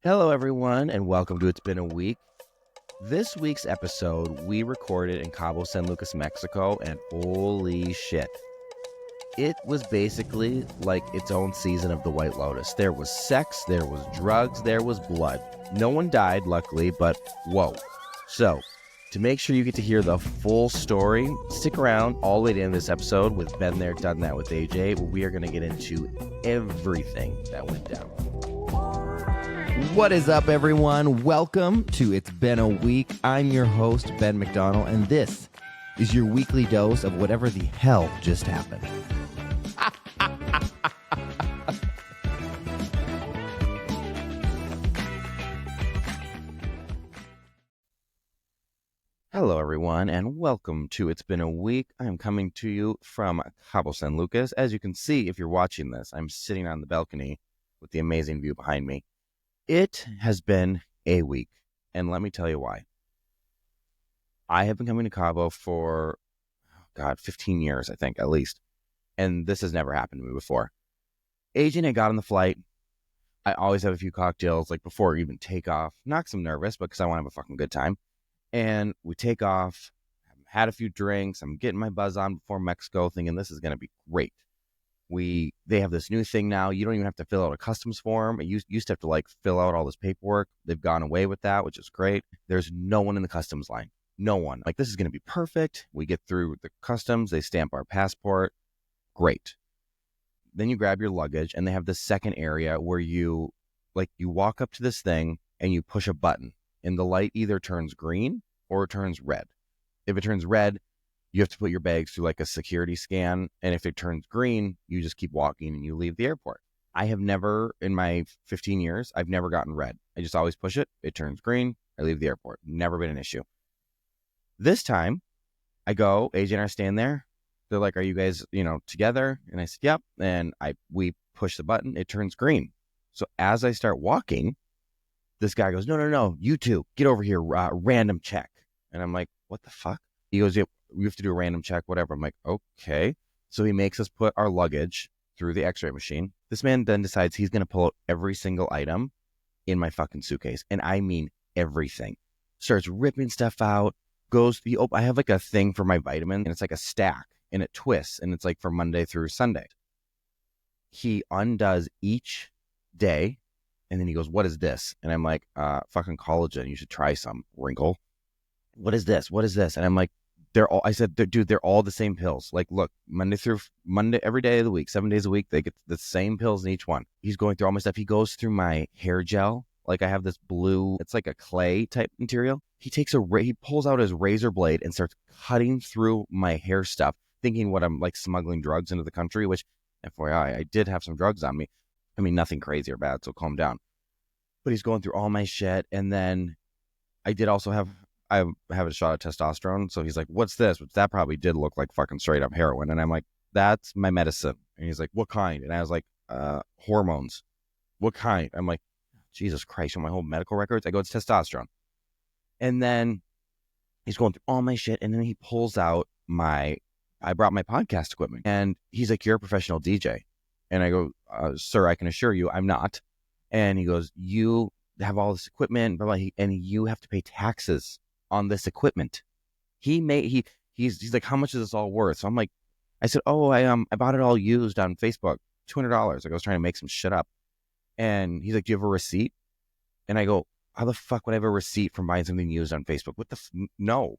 Hello, everyone, and welcome to It's Been a Week. This week's episode, we recorded in Cabo San Lucas, Mexico, and holy shit. It was basically like its own season of the White Lotus. There was sex, there was drugs, there was blood. No one died, luckily, but whoa. So, to make sure you get to hear the full story, stick around all the way to the end of this episode with Been There, Done That with AJ, where we are going to get into everything that went down. What is up, everyone? Welcome to It's Been a Week. I'm your host, Ben McDonald, and this is your weekly dose of whatever the hell just happened. Hello, everyone, and welcome to It's Been a Week. I'm coming to you from Cabo San Lucas. As you can see, if you're watching this, I'm sitting on the balcony with the amazing view behind me. It has been a week, and let me tell you why. I have been coming to Cabo for, 15 years, I think, at least, and this has never happened to me before. AJ and I got on the flight. I always have a few cocktails, like before even takeoff. Not because I'm nervous, but because I want to have a fucking good time. And we take off, had a few drinks, I'm getting my buzz on before Mexico, thinking this is going to be great. They have this new thing now. You don't even have to fill out a customs form. You used to have to fill out all this paperwork. They've gone away with that, which is great. There's no one in the customs line. No one. This is going to be perfect. We get through the customs. They stamp our passport. Great. Then you grab your luggage, and they have this second area where you walk up to this thing and you push a button, and the light either turns green or it turns red. If it turns red, you have to put your bags through a security scan. And if it turns green, you just keep walking and you leave the airport. I have never, in my 15 years, I've never gotten red. I just always push it. It turns green. I leave the airport. Never been an issue. This time I go, AJ and I stand there. They're like, are you guys, together? And I said, yep. And we push the button. It turns green. So as I start walking, this guy goes, no, you two, get over here, random check. And I'm like, what the fuck? He goes, yeah, we have to do a random check, whatever. I'm like, okay. So he makes us put our luggage through the x-ray machine. This man then decides he's going to pull out every single item in my fucking suitcase. And I mean everything. Starts ripping stuff out, I have a thing for my vitamin, and it's like a stack, and it twists, and it's for Monday through Sunday. He undoes each day, and then he goes, what is this? And I'm like, fucking collagen. You should try some. Wrinkle. What is this? And I'm like, they're all the same pills. Look, Monday, every day of the week, 7 days a week, they get the same pills in each one. He's going through all my stuff. He goes through my hair gel. I have this blue, it's like a clay type material. He pulls out his razor blade and starts cutting through my hair stuff, thinking what I'm smuggling drugs into the country, which, FYI, I did have some drugs on me. I mean, nothing crazy or bad, so calm down. But he's going through all my shit. And then I have a shot of testosterone. So he's like, what's this? Which that probably did look like fucking straight up heroin. And I'm like, that's my medicine. And he's like, what kind? And I was like, hormones. What kind? I'm like, Jesus Christ, on my whole medical records. I go, it's testosterone. And then he's going through all my shit. And then he pulls out I brought my podcast equipment. And he's like, you're a professional DJ. And I go, sir, I can assure you I'm not. And he goes, you have all this equipment, blah, blah, and you have to pay taxes on this equipment. He's like, how much is this all worth? So I'm like, I said, I bought it all used on Facebook, $200. I was trying to make some shit up. And he's like, do you have a receipt? And I go, how the fuck would I have a receipt from buying something used on Facebook? No.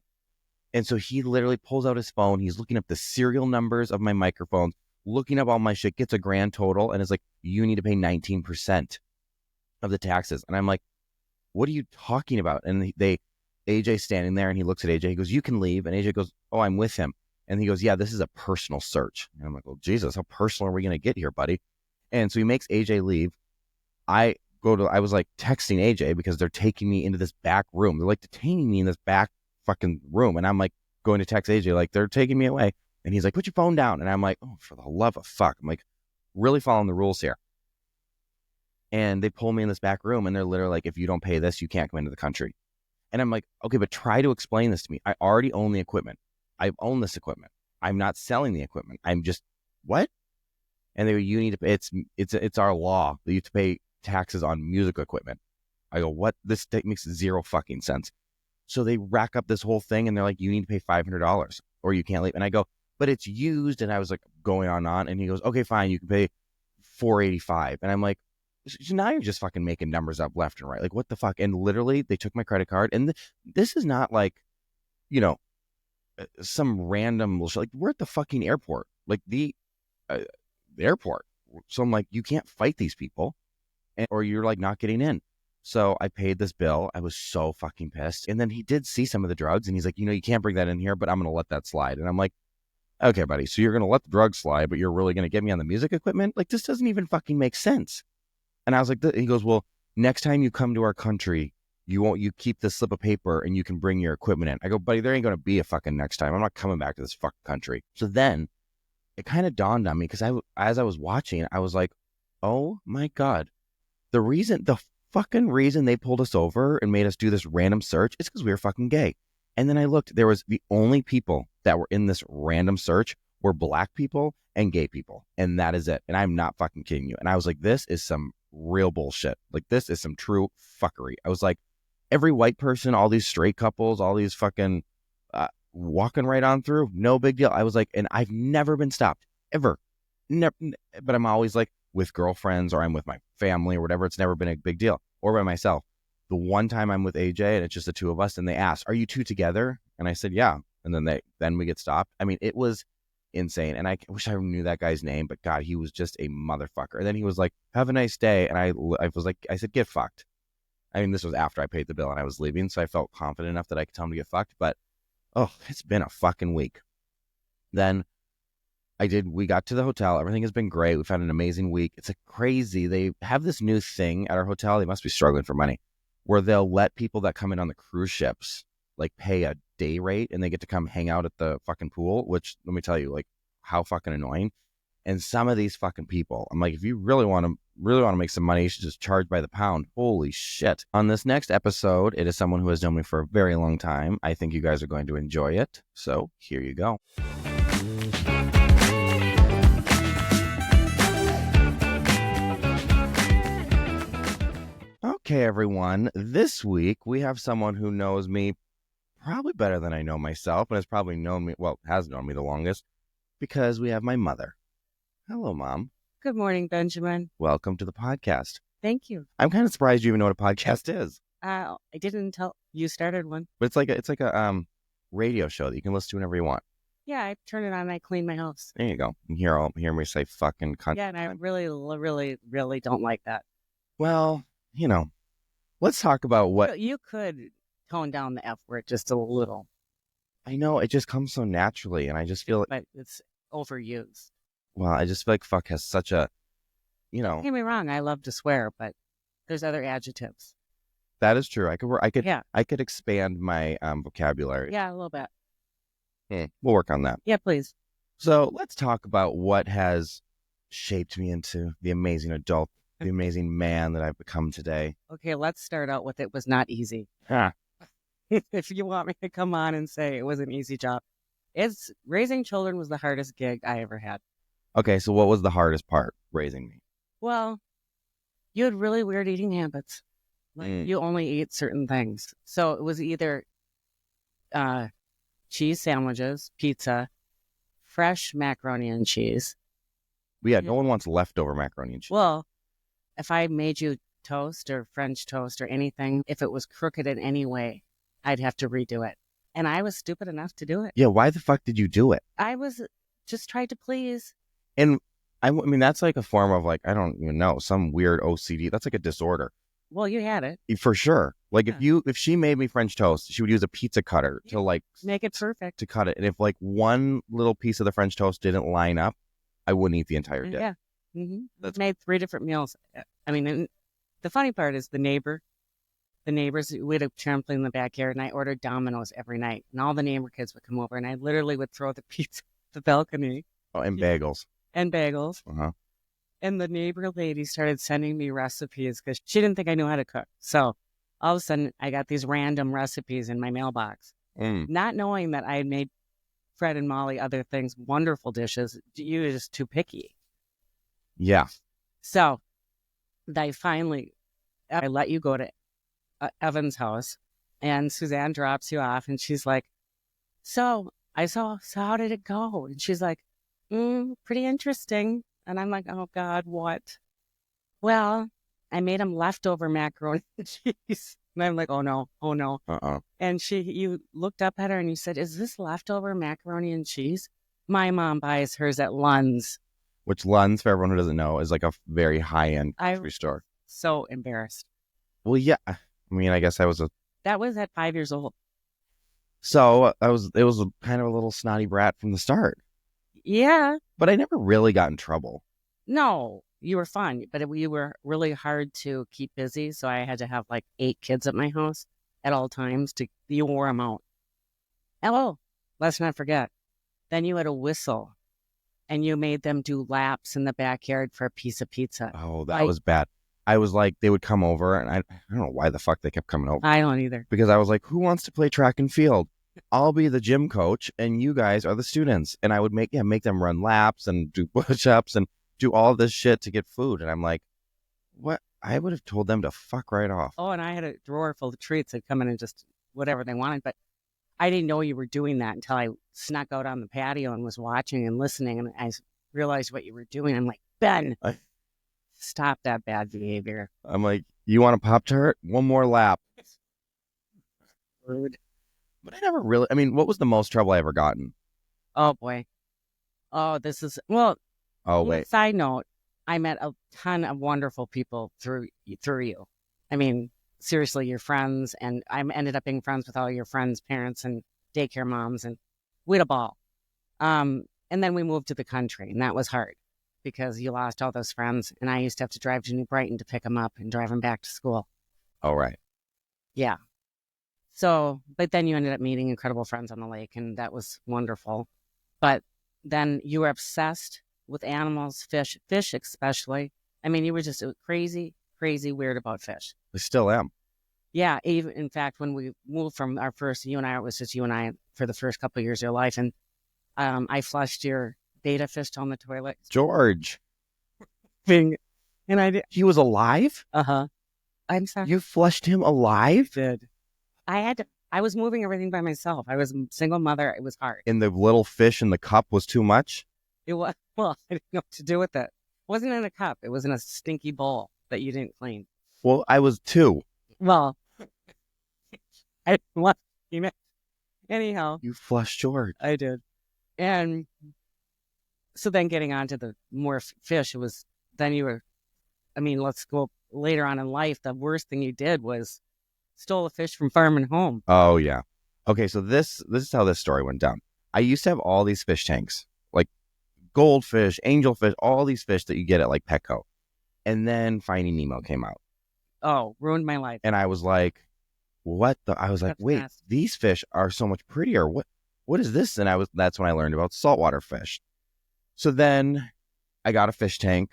And so he literally pulls out his phone. He's looking up the serial numbers of my microphones, looking up all my shit, gets a grand total, and is like, you need to pay 19% of the taxes. And I'm like, what are you talking about? And AJ's standing there, and he looks at AJ. He goes, you can leave. And AJ goes, oh, I'm with him. And he goes, yeah, this is a personal search. And I'm like, well, Jesus, how personal are we going to get here, buddy? And so he makes AJ leave. I was texting AJ because they're taking me into this back room. They're detaining me in this back fucking room. And I'm going to text AJ, they're taking me away. And he's like, put your phone down. And I'm like, oh, for the love of fuck. I'm really following the rules here. And they pull me in this back room, and they're literally like, if you don't pay this, you can't come into the country. And I'm like, okay, but try to explain this to me. I already own the equipment. I own this equipment. I'm not selling the equipment. I'm just, what? And they go, you need to pay, it's our law that you have to pay taxes on music equipment. I go, what? This makes zero fucking sense. So they rack up this whole thing and they're like, you need to pay $500 or you can't leave. And I go, but it's used. And I was like going on. And he goes, okay, fine. You can pay $485. And I'm like, so now you're just fucking making numbers up left and right. Like, what the fuck? And literally they took my credit card. And this is not like, some random, like we're at the fucking airport, like the airport. So I'm like, you can't fight these people or you're like not getting in. So I paid this bill. I was so fucking pissed. And then he did see some of the drugs and he's like, you can't bring that in here, but I'm going to let that slide. And I'm like, okay, buddy. So you're going to let the drugs slide, but you're really going to get me on the music equipment? Like, this doesn't even fucking make sense. And I was like, he goes, well, next time you come to our country, you keep this slip of paper and you can bring your equipment in. I go, buddy, there ain't going to be a fucking next time. I'm not coming back to this fucking country. So then it kind of dawned on me because as I was watching, I was like, oh my God, the fucking reason they pulled us over and made us do this random search is because we were fucking gay. And then I looked, there was the only people that were in this random search were black people and gay people. And that is it. And I'm not fucking kidding you. And I was like, this is some real bullshit. Like, this is some true fuckery. I was like, every white person, all these straight couples, all these fucking walking right on through, no big deal. I was like, and I've never been stopped, ever. Never, but I'm always like with girlfriends or I'm with my family or whatever. It's never been a big deal. Or by myself. The one time I'm with AJ and it's just the two of us and they asked, are you two together? And I said, yeah. And then we get stopped. I mean, it was insane. And I wish I knew that guy's name, but God, he was just a motherfucker. And then he was like, have a nice day. And I was like, I said, get fucked. I mean, this was after I paid the bill and I was leaving. So I felt confident enough that I could tell him to get fucked. But, it's been a fucking week. Then we got to the hotel. Everything has been great. We've had an amazing week. It's crazy. They have this new thing at our hotel. They must be struggling for money where they'll let people that come in on the cruise ships, like pay a day rate and they get to come hang out at the fucking pool, which let me tell you, like how fucking annoying. And some of these fucking people, I'm like, if you really want to make some money, you should just charge by the pound. Holy shit. On this next episode, it is someone who has known me for a very long time. I think you guys are going to enjoy it. So here you go. Okay, everyone. This week, we have someone who knows me probably better than I know myself and has probably has known me the longest because we have my mother. Hello, Mom. Good morning, Benjamin. Welcome to the podcast. Thank you. I'm kind of surprised you even know what a podcast is. I didn't tell you started one. But it's like a radio show that you can listen to whenever you want. Yeah, I turn it on and I clean my house. There you go. You hear me say fucking cunt. Yeah, and I really, really, really don't like that. Well, let's talk about what... You could tone down the F word just a little. I know, it just comes so naturally, and I just feel... But it's overused. Well, I just feel like fuck has such a, Don't get me wrong, I love to swear, but there's other adjectives. That is true. I could expand my vocabulary. Yeah, a little bit. We'll work on that. Yeah, please. So let's talk about what has shaped me into the amazing adult, the amazing man that I've become today. Okay, let's start out with it was not easy. If you want me to come on and say it was an easy job. Raising children was the hardest gig I ever had. Okay, so what was the hardest part raising me? Well, you had really weird eating habits. Like you only eat certain things. So it was either cheese sandwiches, pizza, fresh macaroni and cheese. Yeah, no one wants leftover macaroni and cheese. Well, if I made you toast or French toast or anything, if it was crooked in any way, I'd have to redo it. And I was stupid enough to do it. Yeah, why the fuck did you do it? I was just tried to please. And I mean, that's like a form of like, I don't even know, some weird OCD. That's like a disorder. Well, you had it. For sure. Like if she made me French toast, she would use a pizza cutter to like make it perfect to cut it. And if like one little piece of the French toast didn't line up, I wouldn't eat the entire dish. Yeah. Mm-hmm. Made 3 different meals. I mean, the funny part is the neighbors, we had a trampoline in the backyard and I ordered Domino's every night and all the neighbor kids would come over and I literally would throw the pizza at the balcony. Oh, and bagels. Uh-huh. And the neighbor lady started sending me recipes because she didn't think I knew how to cook. So all of a sudden, I got these random recipes in my mailbox, not knowing that I had made Fred and Molly other things, wonderful dishes. You were just too picky. Yeah. So I let you go to Evan's house, and Suzanne drops you off, and she's like, so how did it go? And she's like, pretty interesting. And I'm like, oh God, what? Well, I made him leftover macaroni and cheese. And I'm like, oh no, oh no. And you looked up at her and you said, is this leftover macaroni and cheese? My mom buys hers at Lund's. Which Lund's, for everyone who doesn't know, is like a very high-end grocery store. So embarrassed. Well, yeah. I mean, I guess that was at 5 years old. So it was kind of a little snotty brat from the start. Yeah. But I never really got in trouble. No, you were fun, but you were really hard to keep busy. So I had to have like 8 kids at my house at all times you wore them out. Oh, let's not forget. Then you had a whistle and you made them do laps in the backyard for a piece of pizza. Oh, that was bad. I was like, they would come over and I don't know why the fuck they kept coming over. I don't either. Because I was like, who wants to play track and field? I'll be the gym coach and you guys are the students. And I would make them run laps and do push-ups and do all this shit to get food. And I'm like, what? I would have told them to fuck right off. Oh, and I had a drawer full of treats. They'd come in and just whatever they wanted. But I didn't know you were doing that until I snuck out on the patio and was watching and listening. And I realized what you were doing. I'm like, Ben, stop that bad behavior. I'm like, you want a Pop-Tart? One more lap. Rude. But I never really, what was the most trouble I ever gotten? Oh, boy. Oh, wait. Side note, I met a ton of wonderful people through you. I mean, seriously, your friends, and I ended up being friends with all your friends' parents and daycare moms, and we had a ball. And then we moved to the country, and that was hard because you lost all those friends, and I used to have to drive to New Brighton to pick them up and drive them back to school. Oh, right. Yeah. So, but then you ended up meeting incredible friends on the lake, and that was wonderful. But then you were obsessed with animals, fish especially. I mean, you were just crazy weird about fish. I still am. Yeah. Even, in fact, when we moved from our first, you and I, it was just you and I for the first couple of years of your life. And I flushed your beta fish down the toilet. George. And I did. He was alive? Uh-huh. I'm sorry. You flushed him alive? I did. I was moving everything by myself. I was a single mother. It was hard. And the little fish in the cup was too much? It was. Well, I didn't know what to do with it. It wasn't in a cup. It was in a stinky bowl that you didn't clean. Well, I was 2. Well, I didn't want to clean it. Anyhow. You flushed George. I did. And so then getting on to the more fish, let's go later on in life. The worst thing you did was stole a fish from Farm and Home. Oh, yeah. Okay, so this is how this story went down. I used to have all these fish tanks, like goldfish, angelfish, all these fish that you get at like Petco. And then Finding Nemo came out. Oh, ruined my life. And I was like, wait, these fish are so much prettier. What is this? And that's when I learned about saltwater fish. So then I got a fish tank,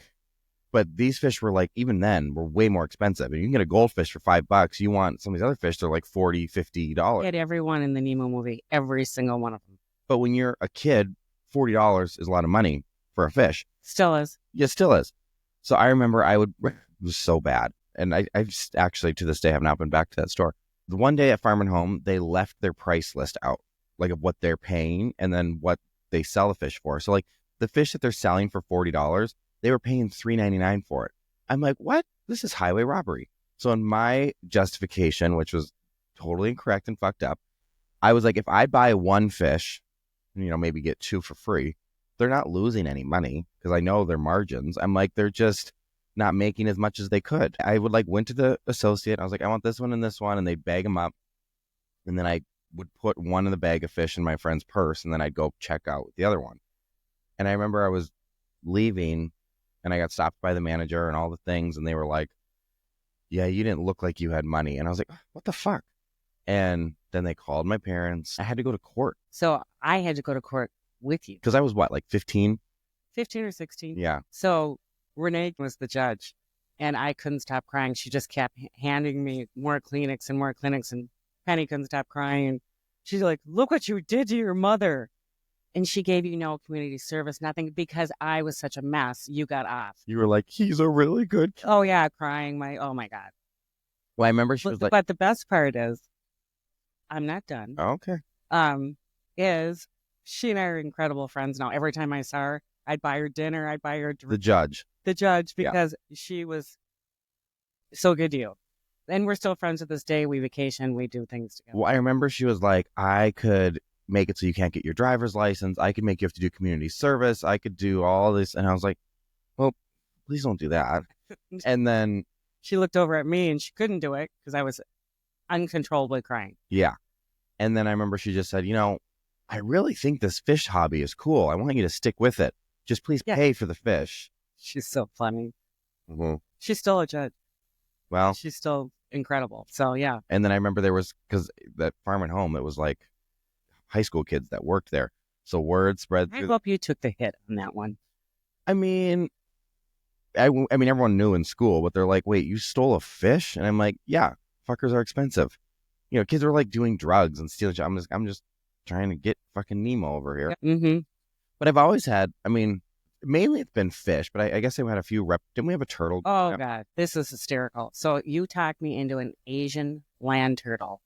but these fish were like, even then, were way more expensive. And you can get a goldfish for $5. You want some of these other fish, they're like $40, $50. I had everyone in the Nemo movie, every single one of them. But when you're a kid, $40 is a lot of money for a fish. Still is. Yeah, still is. So I remember it was so bad. And I just actually to this day have not been back to that store. The one day at Farm and Home, they left their price list out, like of what they're paying and then what they sell the fish for. So like the fish that they're selling for $40, they were paying $3.99 for it. I'm like, what? This is highway robbery. So in my justification, which was totally incorrect and fucked up, I was like, if I buy one fish, maybe get 2 for free, they're not losing any money because I know their margins. I'm like, they're just not making as much as they could. I would went to the associate. I was like, I want this one and this one. And they'd bag them up. And then I would put one in the bag of fish in my friend's purse. And then I'd go check out with the other one. And I remember I was leaving and I got stopped by the manager and all the things. And they were like, yeah, you didn't look like you had money. And I was like, what the fuck? And then they called my parents. I had to go to court. So I had to go to court with you. Because I was 15? 15 or 16. Yeah. So Renee was the judge and I couldn't stop crying. She just kept handing me more Kleenex and more Kleenex, and Penny couldn't stop crying. And she's like, look what you did to your mother. And she gave you no community service, nothing, because I was such a mess. You got off. You were like, he's a really good kid. Oh, yeah, crying. Oh, my God. Well, I remember she was like, but the best part is, I'm not done. oh, okay. Is she and I are incredible friends now. Every time I saw her, I'd buy her dinner. I'd buy her The judge. Because she was so good to you. And we're still friends to this day. We vacation. We do things together. Well, I remember she was like, I could make it so you can't get your driver's license. I could make you have to do community service. I could do all this. And I was like, well, please don't do that. And then she looked over at me and she couldn't do it because I was uncontrollably crying. Yeah. And then I remember she just said, I really think this fish hobby is cool. I want you to stick with it. Just please pay for the fish. She's so funny. Mm-hmm. She's still a judge. Well, she's still incredible. So, yeah. And then I remember there was, because that farm and home, it was like high school kids that worked there. So word spread through. I hope you took the hit on that one. I mean, everyone knew in school, but they're like, wait, you stole a fish? And I'm like, yeah, fuckers are expensive. Kids are like doing drugs and stealing. I'm just trying to get fucking Nemo over here. Mm-hmm. But I've always had, mainly it's been fish, but I guess I had a few didn't we have a turtle? Oh, God. This is hysterical. So you talked me into an Asian land turtle.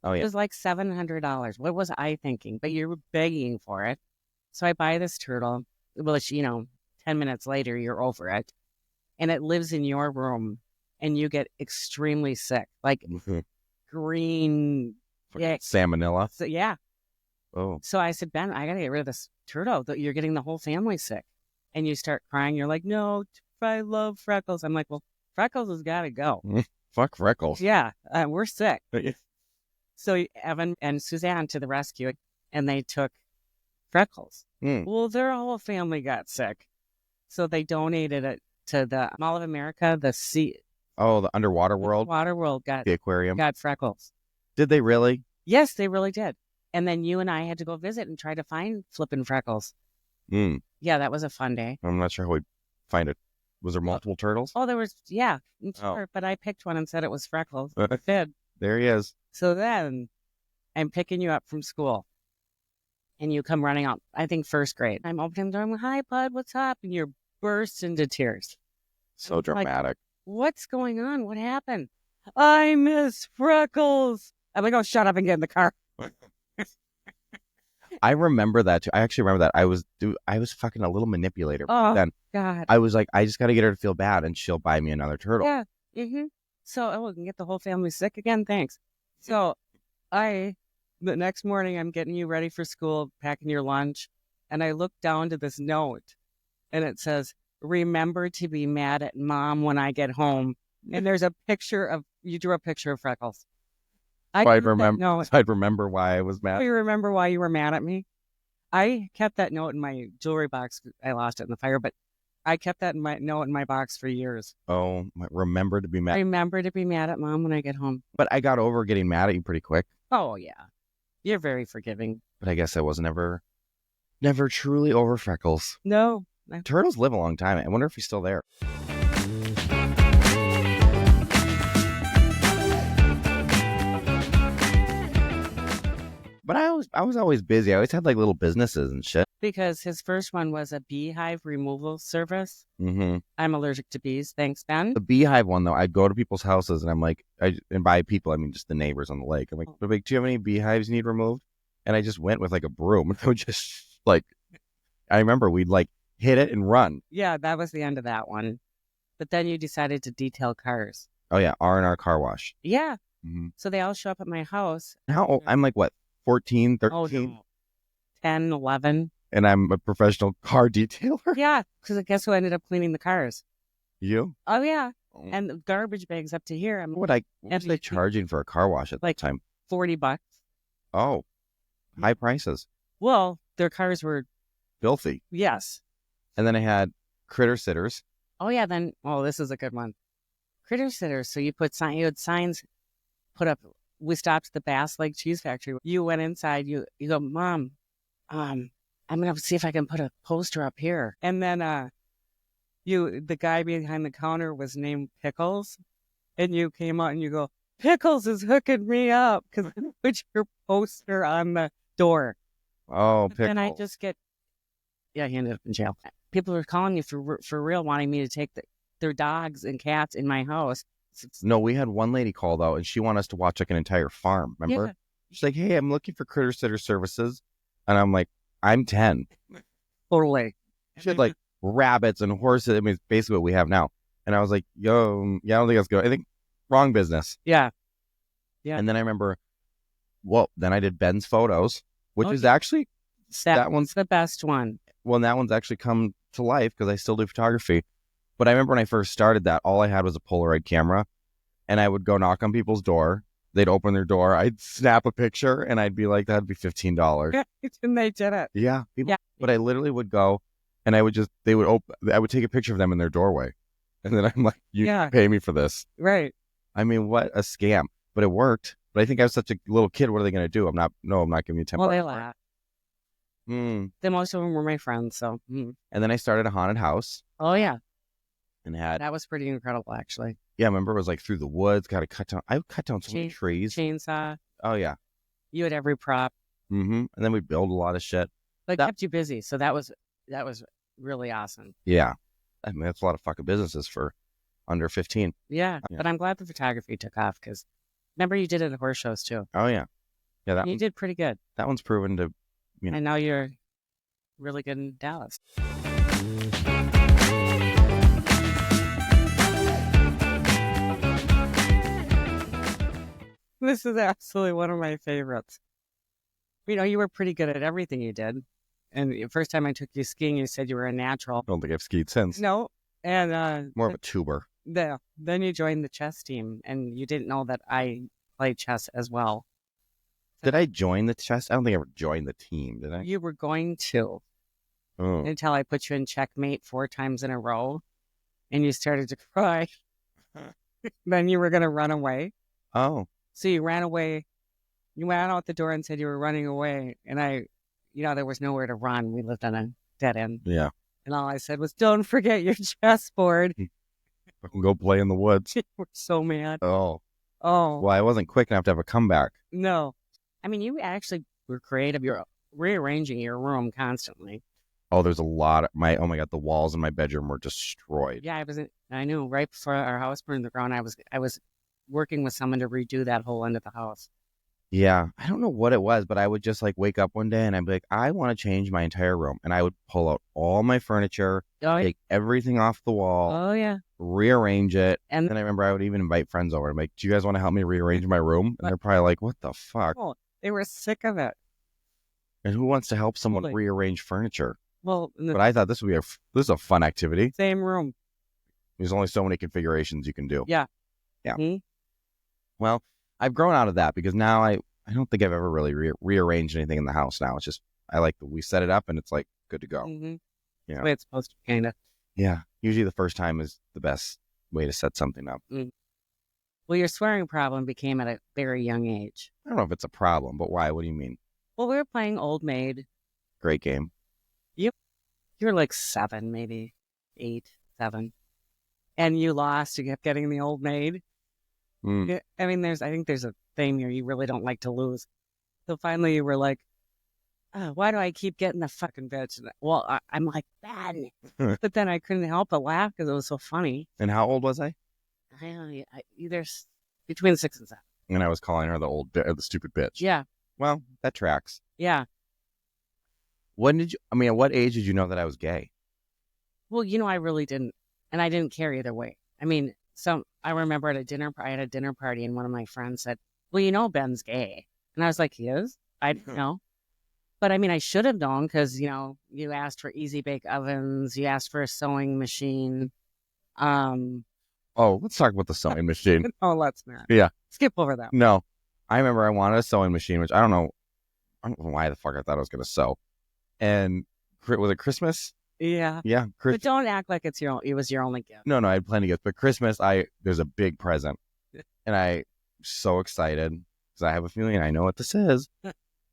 Oh, yeah. It was like $700. What was I thinking? But you were begging for it. So I buy this turtle. Well, it's, 10 minutes later, you're over it. And it lives in your room. And you get extremely sick. Like green. Salmonella. So, yeah. Oh. So I said, Ben, I got to get rid of this turtle. You're getting the whole family sick. And you start crying. You're like, no, I love Freckles. I'm like, well, Freckles has got to go. Fuck Freckles. Yeah, we're sick. So Evan and Suzanne to the rescue, and they took Freckles. Well, their whole family got sick. So they donated it to the Mall of America, the sea. Oh, the underwater world? Water world got the aquarium. Got Freckles. Did they really? Yes, they really did. And then you and I had to go visit and try to find flipping Freckles. Yeah, that was a fun day. I'm not sure how we'd find it. Was there multiple turtles? Oh, there was, yeah. Sure, but I picked one and said it was Freckles. I did. There he is. So then I'm picking you up from school. And you come running out, I think first grade. I'm opening the door. I'm like, hi, bud, what's up? And you're burst into tears. So dramatic. Like, what's going on? What happened? I miss Freckles. I'm like, oh, shut up and get in the car. I remember that too. I actually remember that. I was fucking a little manipulator. Oh, then God. I was like, I just got to get her to feel bad and she'll buy me another turtle. Yeah. Mm-hmm. So, we can get the whole family sick again? Thanks. So, the next morning, I'm getting you ready for school, packing your lunch, and I look down to this note, and it says, remember to be mad at Mom when I get home. And there's you drew a picture of Freckles. I'd remember why I was mad. You remember why you were mad at me? I kept that note in my jewelry box. I lost it in the fire, but I kept that note in my box for years. Oh, remember to be mad. Remember to be mad at Mom when I get home. But I got over getting mad at you pretty quick. Oh, yeah. You're very forgiving. But I guess I was never truly over Freckles. No. Turtles live a long time. I wonder if he's still there. But I was always busy. I always had like little businesses and shit. Because his first one was a beehive removal service. Mm-hmm. I'm allergic to bees. Thanks, Ben. The beehive one, though, I'd go to people's houses and I'm like, and by people, I mean just the neighbors on the lake. I'm like, do you have any beehives you need removed? And I just went with like a broom. And I would just like, I remember we'd like hit it and run. Yeah, that was the end of that one. But then you decided to detail cars. Oh, yeah. R&R car wash. Yeah. Mm-hmm. So they all show up at my house. How old? I'm like, what, 14, 13? Oh, no. 10, 11. And I'm a professional car detailer? Yeah, because guess who ended up cleaning the cars? You? Oh, yeah. And the garbage bags up to here. What was they charging for a car wash at that time? $40. Oh, high prices. Well, their cars were filthy. Yes. And then I had critter sitters. Oh, yeah. Then, this is a good one. Critter sitters. So you had signs put up. We stopped at the Bass Lake Cheese Factory. You went inside. You go, Mom, I'm going to see if I can put a poster up here. And then the guy behind the counter was named Pickles. And you came out and you go, Pickles is hooking me up because I put your poster on the door. Oh, Pickles. And I just he ended up in jail. People were calling you for real, wanting me to take their dogs and cats in my house No, we had one lady called out and she wanted us to watch like an entire farm. Remember? Yeah. She's like, hey, I'm looking for critter sitter services. And I'm like, I'm 10. Totally. She had like rabbits and horses. I mean, it's basically what we have now. And I was like, yo, yeah, I don't think that's good. I think wrong business. Yeah. Yeah. And then I remember, well, then I did Ben's photos, which is actually, that one's the best one. Well, and that one's actually come to life because I still do photography. But I remember when I first started that, all I had was a Polaroid camera. And I would go knock on people's door. They'd open their door. I'd snap a picture and I'd be like, that'd be $15. And they did it. Yeah. But I literally would go and I would I would take a picture of them in their doorway. And then I'm like, you pay me for this. Right. I mean, what a scam. But it worked. But I think I was such a little kid. What are they going to do? I'm not giving you $10. Well, they laugh. The most of them were my friends. So. And then I started a haunted house. Oh, yeah. And that was pretty incredible, actually. Yeah, I remember it was like through the woods. I cut down so many trees. Chainsaw. Oh, yeah. You had every prop. And then we'd build a lot of shit. But it kept you busy. So that was really awesome. Yeah. I mean, that's a lot of fucking businesses for under 15. Yeah. But I'm glad the photography took off because remember you did it at horse shows too. Oh, yeah. Yeah, you did pretty good. That one's proven to, And now you're really good in Dallas. This is absolutely one of my favorites. You were pretty good at everything you did. And the first time I took you skiing, you said you were a natural. I don't think I've skied since. No. And more of a tuber. Then you joined the chess team, and you didn't know that I played chess as well. Did I join the chess? I don't think I ever joined the team, did I? You were going to. Oh. Until I put you in checkmate 4 times in a row, and you started to cry. Then you were going to run away. Oh. So you ran away. You went out the door and said you were running away. And there was nowhere to run. We lived on a dead end. Yeah. And all I said was, don't forget your chessboard. I can go play in the woods. We're so mad. Oh. Oh. Well, I wasn't quick enough to have a comeback. No. I mean, you actually were creative. You're rearranging your room constantly. Oh, there's a lot. Oh my God, the walls in my bedroom were destroyed. Yeah, I knew right before our house burned to the ground, I was working with someone to redo that whole end of the house. Yeah. I don't know what it was, but I would just like wake up one day and I'd be like, I want to change my entire room. And I would pull out all my furniture, take everything off the wall. Oh, yeah. Rearrange it. And then I remember I would even invite friends over. I'm like, do you guys want to help me rearrange my room? And they're probably like, what the fuck? Oh, they were sick of it. And who wants to help someone rearrange furniture? Well, but I thought this is a fun activity. Same room. There's only so many configurations you can do. Yeah. Yeah. Well, I've grown out of that because now I don't think I've ever really rearranged anything in the house now. It's just, we set it up and it's like good to go. Mm-hmm. Yeah. That's the way it's supposed to be, kind of. Yeah. Usually the first time is the best way to set something up. Well, your swearing problem became at a very young age. I don't know if it's a problem, but why? What do you mean? Well, we were playing Old Maid. Great game. You were like 7, maybe 8, 7. And you lost. You kept getting the Old Maid. I mean, I think there's a thing here. You really don't like to lose. So finally you were like, why do I keep getting the fucking bitch? Well, I'm like, Ben. But then I couldn't help but laugh because it was so funny. And how old was I? Either between 6 and 7. And I was calling her the stupid bitch. Yeah. Well, that tracks. Yeah. At what age did you know that I was gay? Well, I really didn't. And I didn't care either way. I mean, I remember I had a dinner party and one of my friends said, well, Ben's gay. And I was like, he is? I didn't know. But I mean, I should have known because, you asked for easy bake ovens. You asked for a sewing machine. Oh, let's talk about the sewing machine. Oh, let's not. Yeah. Skip over that. No. I remember I wanted a sewing machine, which I don't know why the fuck I thought I was going to sew. And was it Christmas? Yeah. Yeah. But don't act like it was your only gift. No, I had plenty of gifts. But Christmas, there's a big present. And I'm so excited because I have a feeling I know what this is.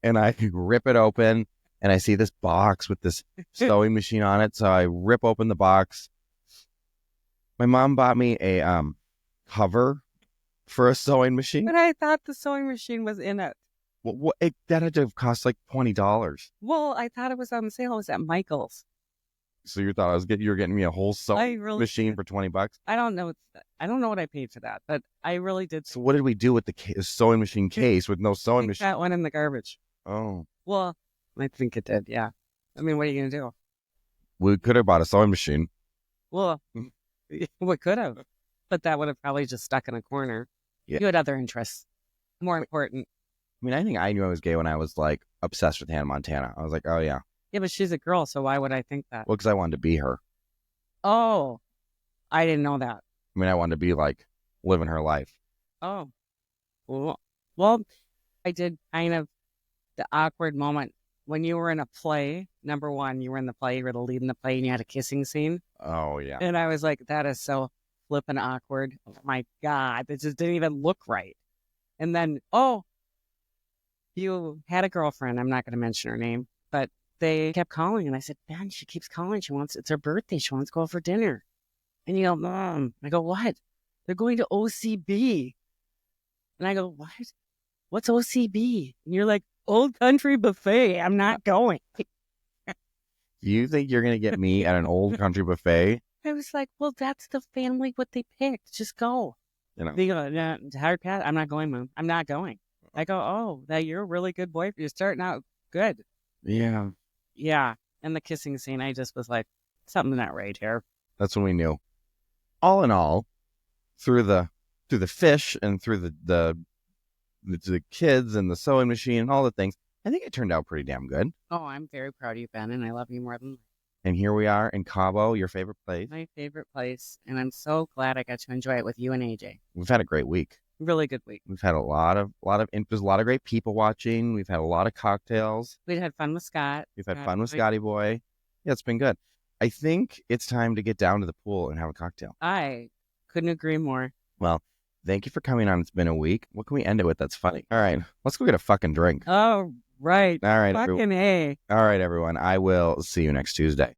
And I rip it open and I see this box with this sewing machine on it. So I rip open the box. My mom bought me a cover for a sewing machine. But I thought the sewing machine was in it. Well, that had to have cost like $20. Well, I thought it was on sale. It was at Michael's. So you thought you were getting me a whole sewing machine for $20? I don't know. I don't know what I paid for that, but I really did. So what did we do with the sewing machine case with no sewing machine? That went in the garbage. Oh. Well, I think it did, yeah. I mean, what are you going to do? We could have bought a sewing machine. Well, we could have, but that would have probably just stuck in a corner. Yeah. You had other interests, more important. I mean, I think I knew I was gay when I was like obsessed with Hannah Montana. I was like, oh yeah. Yeah, but she's a girl, so why would I think that? Well, because I wanted to be her. Oh, I didn't know that. I mean, I wanted to be like living her life. Oh, well, I did kind of the awkward moment when you were in a play. Number one, you were in the play, you were the lead in the play, and you had a kissing scene. Oh, yeah. And I was like, that is so flippin' awkward. Oh, my God. It just didn't even look right. And then, you had a girlfriend. I'm not going to mention her name, but they kept calling. And I said, Ben, she keeps calling. It's her birthday. She wants to go out for dinner. And you go, Mom. I go, what? They're going to OCB. And I go, what? What's OCB? And you're like, Old Country Buffet. I'm not going. You think you're going to get me at an Old Country Buffet? I was like, well, that's the family, what they picked. Just go. You know? They go, no, hard pass. I'm not going, Mom. I'm not going. I go, oh, that you're a really good boyfriend. You're starting out good. Yeah. Yeah. And the kissing scene, I just was like, something not right here. That's when we knew. All in all, through the fish and through the kids and the sewing machine and all the things, I think it turned out pretty damn good. Oh, I'm very proud of you, Ben, and I love you more than life. And here we are in Cabo, your favorite place. My favorite place, and I'm so glad I got to enjoy it with you and AJ. We've had a great week. Really good week. We've had there's a lot of great people watching. We've had a lot of cocktails. We've had fun with Scott. We've had fun with Scotty Boy. Yeah, it's been good. I think it's time to get down to the pool and have a cocktail. I couldn't agree more. Well, thank you for coming on. It's been a week. What can we end it with that's funny? All right, let's go get a fucking drink. Oh, right. All right. Fucking A. All right, everyone. I will see you next Tuesday.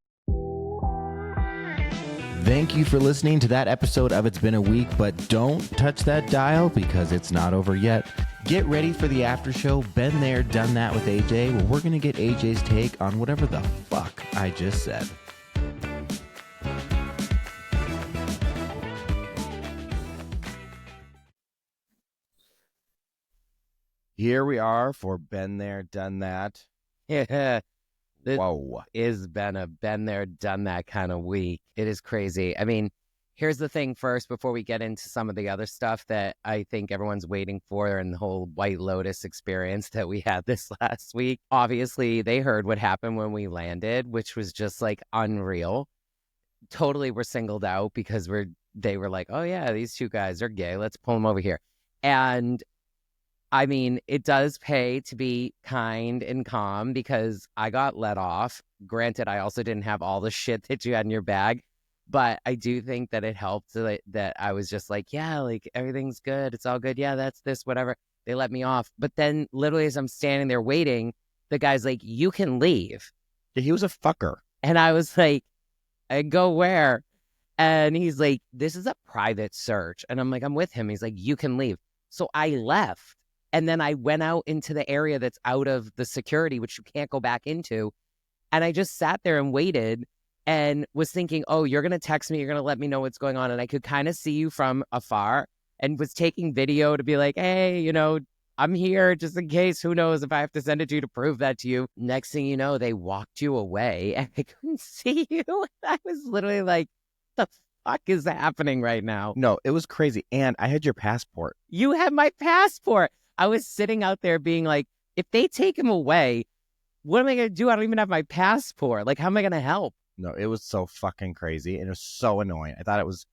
Thank you for listening to that episode of It's Been a Week, but don't touch that dial because it's not over yet. Get ready for the after show. Been there, done that with AJ. Well, we're going to get AJ's take on whatever the fuck I just said. Here we are for Been There, Done That. Yeah. Whoa. It's been a been there, done that kind of week. It is crazy. I mean, here's the thing first, before we get into some of the other stuff that I think everyone's waiting for and the whole White Lotus experience that we had this last week. Obviously, they heard what happened when we landed, which was just like unreal. Totally were singled out because they were like, oh yeah, these two guys are gay. Let's pull them over here. And I mean, it does pay to be kind and calm because I got let off. Granted, I also didn't have all the shit that you had in your bag, but I do think that it helped that I was just like, yeah, like everything's good. It's all good. Yeah, that's this, whatever. They let me off. But then literally as I'm standing there waiting, the guy's like, you can leave. Yeah, he was a fucker. And I was like, I go where? And he's like, this is a private search. And I'm like, I'm with him. He's like, you can leave. So I left. And then I went out into the area that's out of the security, which you can't go back into. And I just sat there and waited and was thinking, oh, you're going to text me. You're going to let me know what's going on. And I could kind of see you from afar and was taking video to be like, hey, you know, I'm here just in case. Who knows if I have to send it to you to prove that to you. Next thing you know, they walked you away and I couldn't see you. I was literally like, the fuck is happening right now? No, it was crazy. And I had your passport. You had my passport. I was sitting out there being like, if they take him away, what am I going to do? I don't even have my passport. Like, how am I going to help? No, it was so fucking crazy. And it was so annoying. I thought it was,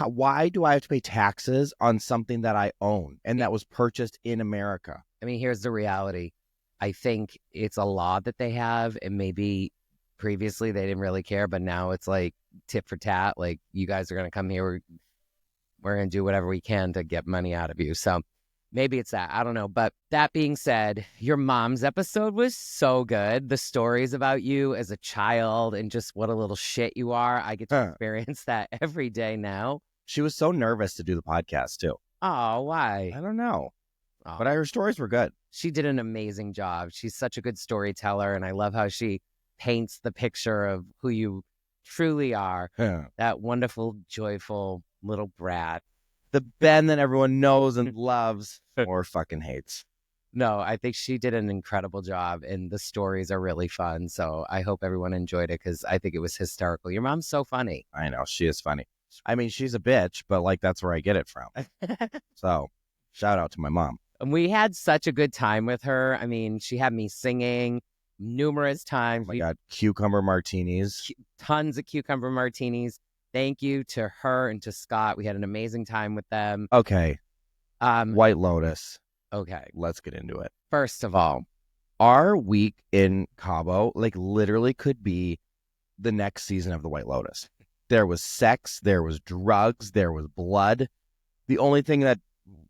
why do I have to pay taxes on something that I own and that was purchased in America? I mean, here's the reality. I think it's a law that they have, and maybe previously they didn't really care, but now it's like tit for tat. Like, you guys are going to come here. We're going to do whatever we can to get money out of you. So maybe it's that. I don't know. But that being said, your mom's episode was so good. The stories about you as a child and just what a little shit you are. I get to experience that every day now. She was so nervous to do the podcast, too. Oh, why? I don't know. Oh. But her stories were good. She did an amazing job. She's such a good storyteller. And I love how she paints the picture of who you truly are. Yeah. That wonderful, joyful little brat. The Ben that everyone knows and loves or fucking hates. No, I think she did an incredible job, and the stories are really fun. So I hope everyone enjoyed it because I think it was hysterical. Your mom's so funny. I know, she is funny. I mean, she's a bitch, but like that's where I get it from. So shout out to my mom. And we had such a good time with her. I mean, she had me singing numerous times. Oh my God, cucumber martinis. Tons of cucumber martinis. Thank you to her and to Scott. We had an amazing time with them. Okay. White Lotus. Okay. Let's get into it. First of all, our week in Cabo, like literally could be the next season of the White Lotus. There was sex, there was drugs, there was blood. The only thing that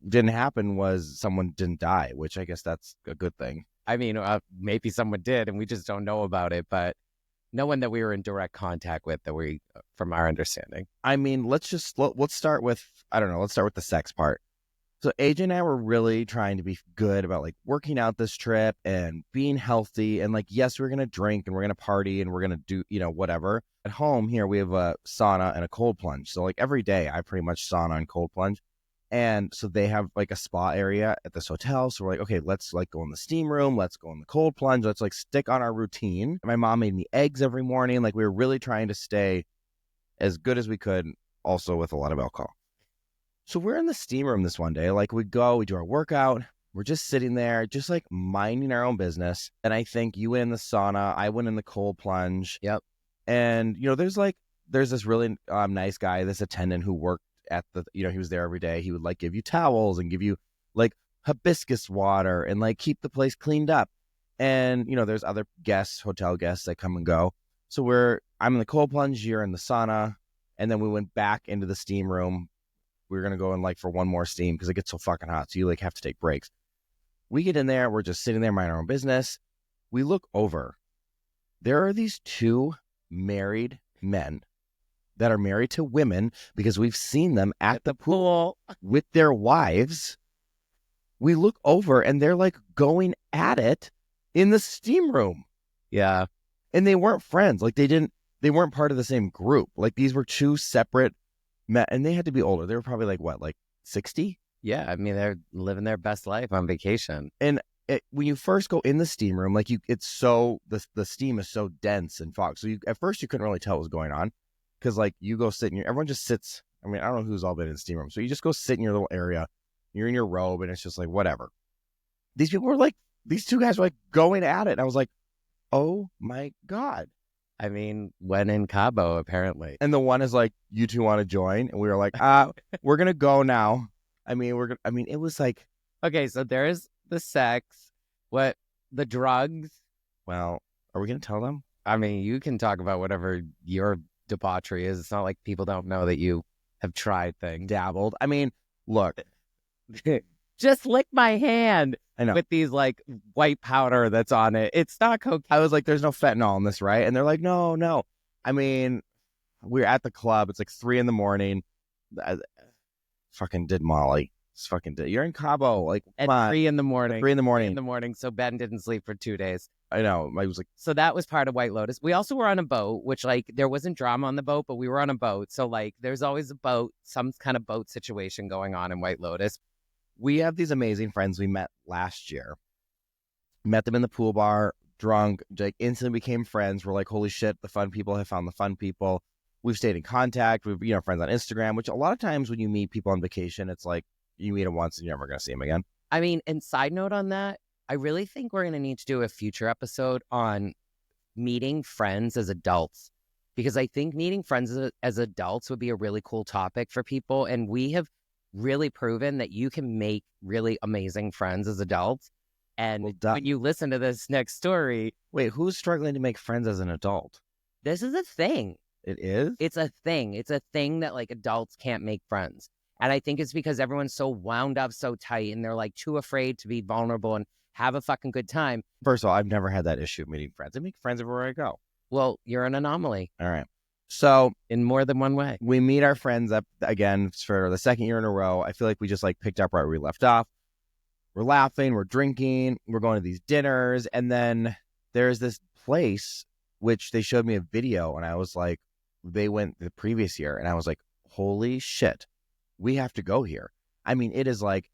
didn't happen was someone didn't die, which I guess that's a good thing. I mean, maybe someone did and we just don't know about it, but no one that we were in direct contact with that we, from our understanding. I mean, let's start with, let's start with the sex part. So AJ and I were really trying to be good about like working out this trip and being healthy. And like, yes, we're going to drink and we're going to party and we're going to do, whatever. At home here, we have a sauna and a cold plunge. So like every day I pretty much sauna and cold plunge. And so they have like a spa area at this hotel. So we're like, okay, let's like go in the steam room. Let's go in the cold plunge. Let's like stick on our routine. My mom made me eggs every morning. Like we were really trying to stay as good as we could, also with a lot of alcohol. So we're in the steam room this one day. Like we do our workout. We're just sitting there, just like minding our own business. And I think you went in the sauna. I went in the cold plunge. Yep. And, there's this really nice guy, this attendant who worked at the, he was there every day. He would like give you towels and give you like hibiscus water and like keep the place cleaned up. And, there's other guests, hotel guests that come and go. So I'm in the cold plunge, you're in the sauna. And then we went back into the steam room. We were going to go in like for one more steam because it gets so fucking hot. So you like have to take breaks. We get in there. We're just sitting there minding our own business. We look over. There are these two married men that are married to women because we've seen them at the pool with their wives. We look over and they're like going at it in the steam room. Yeah. And they weren't friends. Like they weren't part of the same group. Like these were two separate men, and they had to be older. They were probably like what, like 60? Yeah. I mean, they're living their best life on vacation. And when you first go in the steam room, like it's so, the steam is so dense and fog. So at first you couldn't really tell what was going on. Because like you go sit everyone just sits. I mean, I don't know who's all been in the steam room. So you just go sit in your little area. You're in your robe and it's just like, whatever. These people were like, these two guys were like going at it. And I was like, oh my God. I mean, when in Cabo, apparently. And the one is like, you two want to join? And we were like, we're going to go now. I mean, it was like. Okay, so there's the sex. What, the drugs? Well, are we going to tell them? I mean, you can talk about whatever your debauchery is. It's not like people don't know that you have tried things. Dabbled. I mean, look. Just lick my hand. I know. With these like white powder that's on it. It's not cocaine. I was like, there's no fentanyl in this, right? And they're like, no. I mean, we're at the club. It's like 3 a.m. I fucking did Molly. You're in Cabo. Like at 3 a.m. 3 a.m. So Ben didn't sleep for 2 days. I know. I was like, so that was part of White Lotus. We also were on a boat, which like there wasn't drama on the boat, but we were on a boat. So like there's always a boat, some kind of boat situation going on in White Lotus. We have these amazing friends we met last year. Met them in the pool bar, drunk, like instantly became friends. We're like, holy shit, the fun people have found the fun people. We've stayed in contact. We've, friends on Instagram, which a lot of times when you meet people on vacation, it's like you meet them once and you're never going to see them again. I mean, and side note on that, I really think we're going to need to do a future episode on meeting friends as adults, because I think meeting friends as adults would be a really cool topic for people. And we have really proven that you can make really amazing friends as adults. And when you listen to this next story... Wait, who's struggling to make friends as an adult? This is a thing. It is? It's a thing. It's a thing that like adults can't make friends. And I think it's because everyone's so wound up so tight and they're like too afraid to be vulnerable and have a fucking good time. First of all, I've never had that issue of meeting friends. I make friends everywhere I go. Well, you're an anomaly. All right. So in more than one way, we meet our friends up again for the second year in a row. I feel like we just like picked up right where we left off. We're laughing, we're drinking, we're going to these dinners. And then there's this place which they showed me a video, and I was like, they went the previous year, and I was like, holy shit, we have to go here. I mean, it is like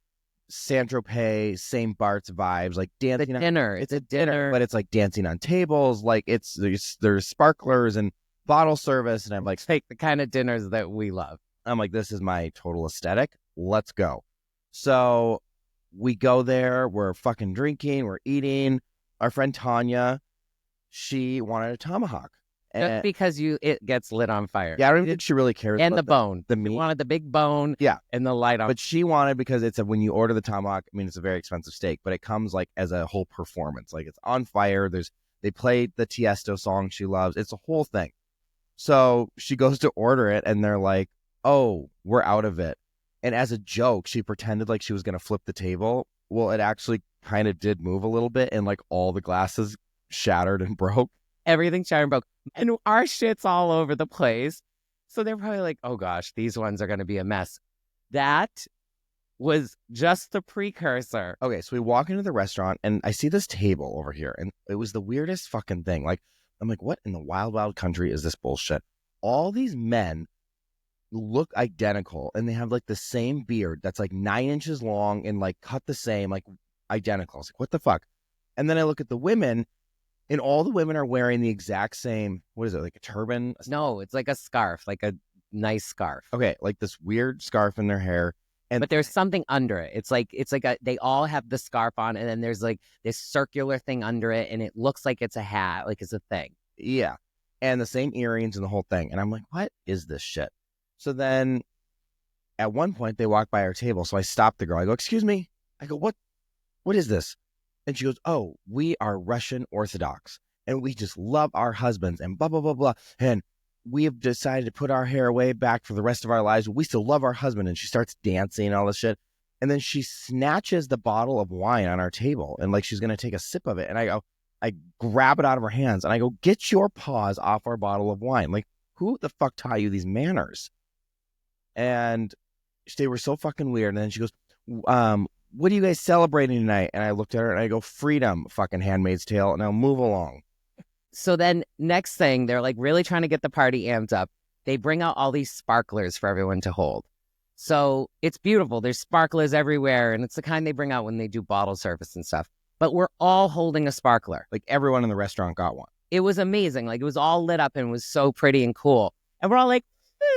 Saint-Tropez, St. Bart's vibes, like dancing. It's a dinner, but it's like dancing on tables. Like there's sparklers and bottle service, and I'm like, take the kind of dinners that we love. I'm like, this is my total aesthetic. Let's go. So we go there. We're fucking drinking. We're eating. Our friend Tanya, she wanted a tomahawk. Just because it gets lit on fire. Yeah, I don't even think she really cares. And the bone. The meat. She wanted the big bone. Yeah. And the light on. But she wanted, because it's when you order the tomahawk, I mean, it's a very expensive steak, but it comes like as a whole performance. Like it's on fire. They played the Tiesto song she loves. It's a whole thing. So she goes to order it, and they're like, oh, we're out of it. And as a joke, she pretended like she was going to flip the table. Well, it actually kind of did move a little bit, and like all the glasses shattered and broke. Everything shattered and broke. And our shit's all over the place. So they're probably like, oh gosh, these ones are going to be a mess. That was just the precursor. Okay, so we walk into the restaurant, and I see this table over here, and it was the weirdest fucking thing. Like, I'm like, what in the wild, wild country is this bullshit? All these men look identical, and they have like the same beard that's like 9 inches long and like cut the same, like identical. It's like, what the fuck? And then I look at the women, and all the women are wearing the exact same, what is it, like a turban? No, it's like a scarf, like a nice scarf. Okay, like this weird scarf in their hair. But there's something under it. It's like they all have the scarf on, and then there's like this circular thing under it, and it looks like it's a hat, like it's a thing. Yeah. And the same earrings and the whole thing. And I'm like, what is this shit? So then at one point they walk by our table. So I stop the girl. I go, excuse me. I go, what is this? And she goes, oh, we are Russian Orthodox, and we just love our husbands and blah, blah, blah, blah. And we have decided to put our hair way back for the rest of our lives. We still love our husband. And she starts dancing and all this shit. And then she snatches the bottle of wine on our table, and like she's going to take a sip of it. And I grab it out of her hands, and I go, get your paws off our bottle of wine. Like, who the fuck taught you these manners? And they were so fucking weird. And then she goes, what are you guys celebrating tonight? And I looked at her and I go, freedom, fucking Handmaid's Tale. And I'll move along. So then next thing, they're like really trying to get the party amped up. They bring out all these sparklers for everyone to hold. So it's beautiful. There's sparklers everywhere. And it's the kind they bring out when they do bottle service and stuff. But we're all holding a sparkler. Like everyone in the restaurant got one. It was amazing. Like it was all lit up and was so pretty and cool. And we're all like,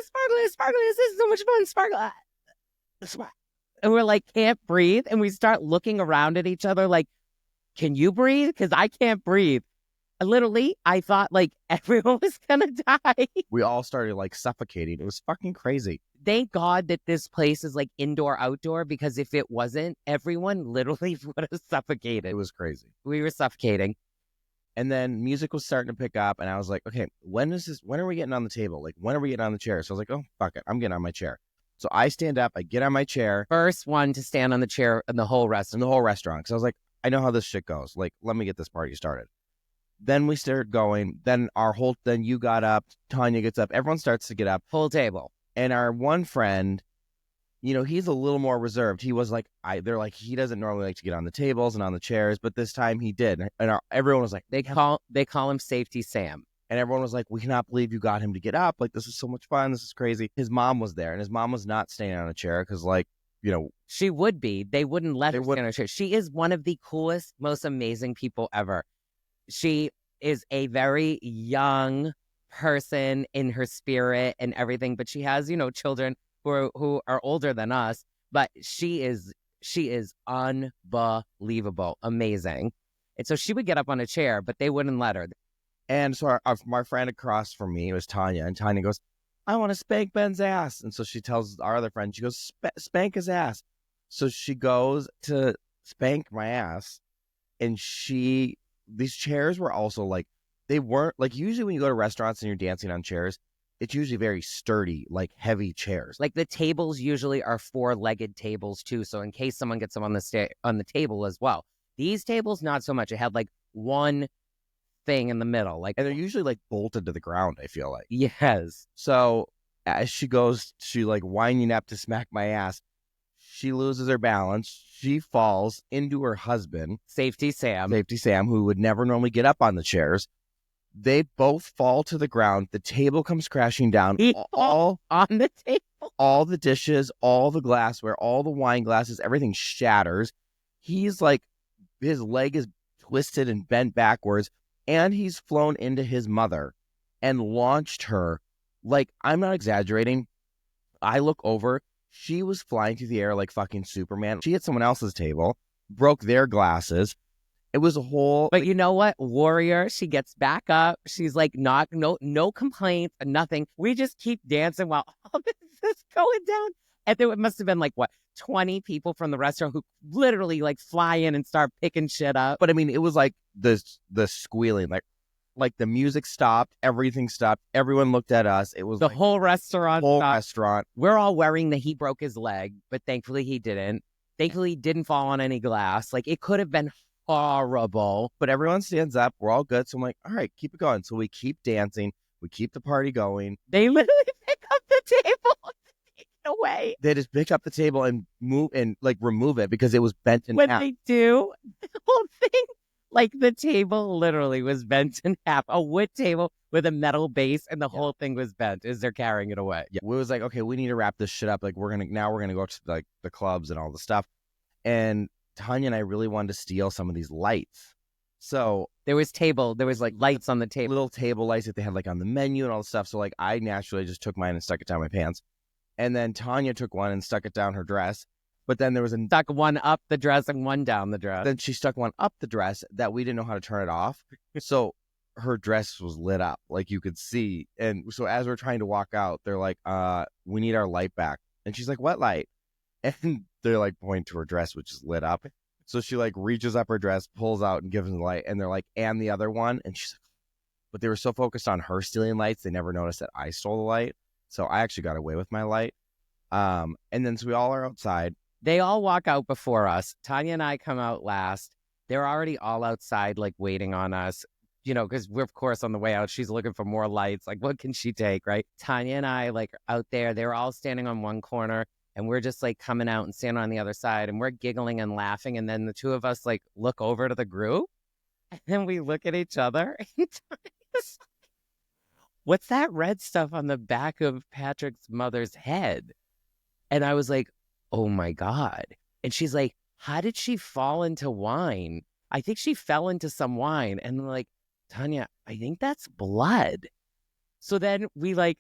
sparklers, this is so much fun, sparkler. And we're like, can't breathe. And we start looking around at each other like, can you breathe? Because I can't breathe. Literally, I thought like everyone was going to die. We all started like suffocating. It was fucking crazy. Thank God that this place is like indoor, outdoor, because if it wasn't, everyone literally would have suffocated. It was crazy. We were suffocating. And then music was starting to pick up, and I was like, okay, when are we getting on the table? Like, when are we getting on the chair? So I was like, oh, fuck it, I'm getting on my chair. So I stand up, I get on my chair. First one to stand on the chair in the whole restaurant. Because I was like, I know how this shit goes. Like, let me get this party started. Then we started going. Then you got up, Tanya gets up, everyone starts to get up. Whole table. And our one friend, he's a little more reserved. He was like, they're like, he doesn't normally like to get on the tables and on the chairs, but this time he did. And everyone was like, they call him Safety Sam. And everyone was like, we cannot believe you got him to get up. Like, this is so much fun. This is crazy. His mom was there, and his mom was not staying on a chair because, like, she would be. They wouldn't let her stand on a chair. She is one of the coolest, most amazing people ever. She is a very young person in her spirit and everything, but she has, children who are older than us, but she is unbelievable, amazing. And so she would get up on a chair, but they wouldn't let her. And so my friend across from me was Tanya, and Tanya goes, I want to spank Ben's ass. And so she tells our other friend, she goes, spank his ass. So she goes to spank my ass, and these chairs were also like, they weren't, like, usually when you go to restaurants and you're dancing on chairs, it's usually very sturdy, like heavy chairs. Like the tables usually are 4-legged tables too. So in case someone gets them on the table as well. These tables, not so much. It had like one thing in the middle. And they're usually like bolted to the ground, I feel like. Yes. So as she goes to like winding up to smack my ass, she loses her balance. She falls into her husband. Safety Sam, who would never normally get up on the chairs. They both fall to the ground. The table comes crashing down. All on the table. All the dishes, all the glassware, all the wine glasses, everything shatters. He's like, his leg is twisted and bent backwards, and he's flown into his mother and launched her. Like, I'm not exaggerating. I look over. She was flying through the air like fucking Superman. She hit someone else's table, broke their glasses. It was a whole... But you know what? Warrior, she gets back up. She's like, no complaints, nothing. We just keep dancing while all this is going down. And there must have been like, 20 people from the restaurant who literally like fly in and start picking shit up. But I mean, it was like the squealing, like the music stopped, everything stopped. Everyone looked at us. It was the like, whole restaurant. Restaurant. We're all worrying that he broke his leg, but thankfully he didn't. Thankfully, he didn't fall on any glass. Like, it could have been horrible. But everyone stands up. We're all good. So I'm like, all right, keep it going. So we keep dancing. We keep the party going. They literally pick up the table and take it away. They just pick up the table and move and like remove it because it was bent in half. When they do, the whole thing, like the table literally was bent in half. A wood table with a metal base, and the whole thing was bent as they're carrying it away. Yeah, we was like, okay, we need to wrap this shit up. Like, we're gonna go to like the clubs and all the stuff. And Tanya and I really wanted to steal some of these lights. So there was like lights on the table, little table lights that they had like on the menu and all the stuff. So like, I naturally just took mine and stuck it down my pants. And then Tanya took one and stuck it down her dress. But then there was stuck one up the dress and one down the dress. Then she stuck one up the dress that we didn't know how to turn it off. So her dress was lit up, like you could see. And so as we're trying to walk out, they're like, we need our light back. And she's like, what light? And they're like pointing to her dress, which is lit up. So she like reaches up her dress, pulls out and gives them the light. And they're like, and the other one. And she's like, but they were so focused on her stealing lights, they never noticed that I stole the light. So I actually got away with my light. And then so we all are outside. They all walk out before us. Tanya and I come out last. They're already all outside, like waiting on us, you know, because we're, of course, on the way out. She's looking for more lights. Like, what can she take, right? Tanya and I, like, out there, they're all standing on one corner, and we're just, like, coming out and standing on the other side, and we're giggling and laughing. And then the two of us, like, look over to the group, and then we look at each other, and Tanya's like, what's that red stuff on the back of Patrick's mother's head? And I was like, oh my God. And she's like, how did she fall into wine? I think she fell into some wine. And I'm like, Tanya, I think that's blood. So then we're like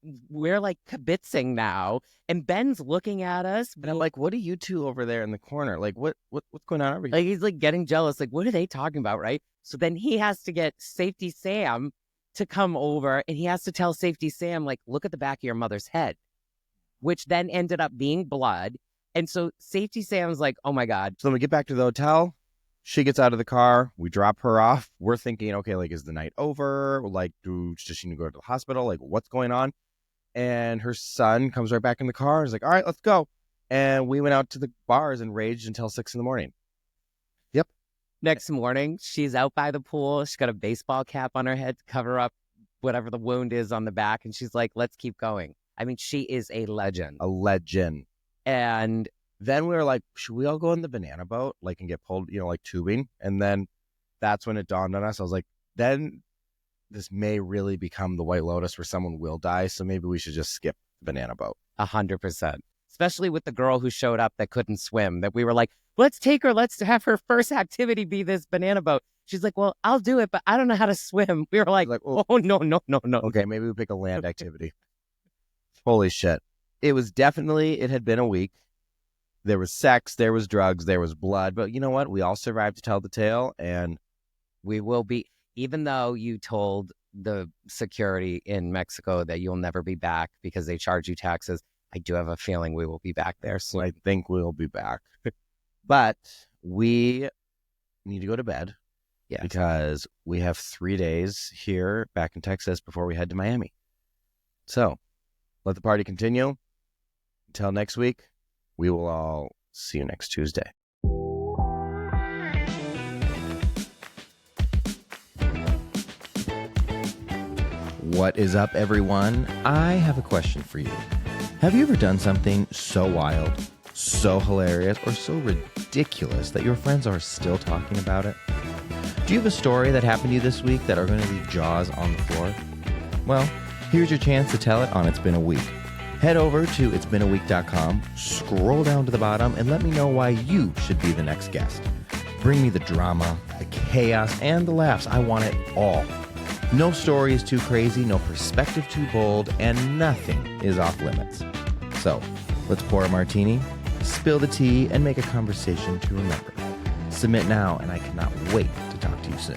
kibitzing now. And Ben's looking at us. And I'm like, what are you two over there in the corner? Like, what's going on over here? Like, he's like getting jealous. Like, what are they talking about, right? So then he has to get Safety Sam to come over. And he has to tell Safety Sam, like, look at the back of your mother's head, which then ended up being blood. And so Safety Sam's like, oh my God. So then we get back to the hotel. She gets out of the car. We drop her off. We're thinking, okay, like, is the night over? Like, does she need to go to the hospital? Like, what's going on? And her son comes right back in the car. He's like, all right, let's go. And we went out to the bars and raged until 6 a.m. Yep. Next morning, she's out by the pool. She's got a baseball cap on her head to cover up whatever the wound is on the back. And she's like, let's keep going. I mean, she is a legend. A legend. And then we were like, should we all go in the banana boat, like, and get pulled, you know, like tubing? And then that's when it dawned on us. I was like, then this may really become the White Lotus where someone will die. So maybe we should just skip the banana boat. 100%. Especially with the girl who showed up that couldn't swim, that we were like, let's take her. Let's have her first activity be this banana boat. She's like, well, I'll do it, but I don't know how to swim. We were like oh, no. Okay, maybe we pick a land activity. Holy shit. It had been a week. There was sex, there was drugs, there was blood. But you know what? We all survived to tell the tale. And we will be, even though you told the security in Mexico that you'll never be back because they charge you taxes, I do have a feeling we will be back there soon. I think we'll be back. But we need to go to bed. Yes. Because we have 3 days here back in Texas before we head to Miami. So let the party continue. Until next week, we will all see you next Tuesday. What is up, everyone? I have a question for you. Have you ever done something so wild, so hilarious, or so ridiculous that your friends are still talking about it? Do you have a story that happened to you this week that are going to leave jaws on the floor? Well, here's your chance to tell it on It's Been a Week. Head over to itsbeenaweek.com, scroll down to the bottom, and let me know why you should be the next guest. Bring me the drama, the chaos, and the laughs. I want it all. No story is too crazy, no perspective too bold, and nothing is off limits. So, let's pour a martini, spill the tea, and make a conversation to remember. Submit now, and I cannot wait to talk to you soon.